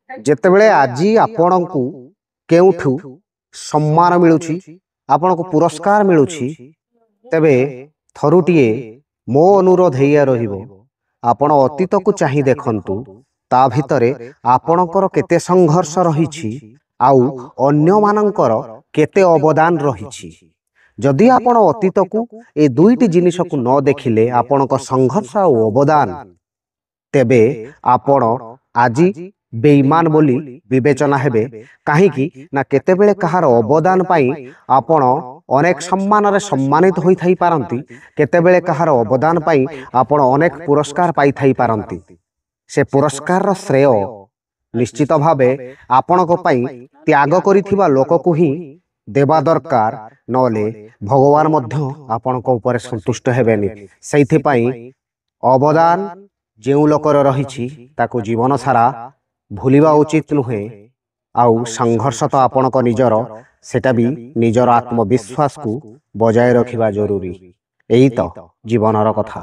ଯେତେବେଳେ ଆଜି ଆପଣଙ୍କୁ କେଉଁଠୁ ସମ୍ମାନ ମିଳୁଛି, ଆପଣଙ୍କୁ ପୁରସ୍କାର ମିଳୁଛି, ତେବେ ଥରୁଟିଏ ମୋ ଅନୁରୋଧ ଏଇଆ ରହିବ, ଆପଣ ଅତୀତକୁ ଚାହିଁ ଦେଖନ୍ତୁ। ତା ଭିତରେ ଆପଣଙ୍କର କେତେ ସଂଘର୍ଷ ରହିଛି ଆଉ ଅନ୍ୟମାନଙ୍କର କେତେ ଅବଦାନ ରହିଛି। ଯଦି ଆପଣ ଅତୀତକୁ ଏ ଦୁଇଟି ଜିନିଷକୁ ନ ଦେଖିଲେ, ଆପଣଙ୍କ ସଂଘର୍ଷ ଆଉ ଅବଦାନ, ତେବେ ଆପଣ ଆଜି ବେଇମାନ ବୋଲି ବିବେଚନା ହେବେ। କାହିଁକି ନା କେତେବେଳେ କାହାର ଅବଦାନ ପାଇଁ ଆପଣ ଅନେକ ସମ୍ମାନରେ ସମ୍ମାନିତ ହୋଇଥାଇପାରନ୍ତି, କେତେବେଳେ କାହାର ଅବଦାନ ପାଇଁ ଆପଣ ଅନେକ ପୁରସ୍କାର ପାଇଥାଇପାରନ୍ତି। ସେ ପୁରସ୍କାରର ଶ୍ରେୟ ନିଶ୍ଚିତ ଭାବେ ଆପଣଙ୍କ ପାଇଁ ତ୍ୟାଗ କରିଥିବା ଲୋକକୁ ହିଁ ଦେବା ଦରକାର, ନହେଲେ ଭଗବାନ ମଧ୍ୟ ଆପଣଙ୍କ ଉପରେ ସନ୍ତୁଷ୍ଟ ହେବେନି। ସେଇଥିପାଇଁ ଅବଦାନ ଯେଉଁ ଲୋକର ରହିଛି ତାକୁ ଜୀବନ ସାରା ଭୁଲିବା ଉଚିତ ନୁହେଁ। ଆଉ ସଂଘର୍ଷ ତ ଆପଣଙ୍କ ନିଜର, ସେଟା ବି ନିଜର ଆତ୍ମବିଶ୍ୱାସକୁ ବଜାୟ ରଖିବା ଜରୁରୀ। ଏଇ ତ ଜୀବନର କଥା।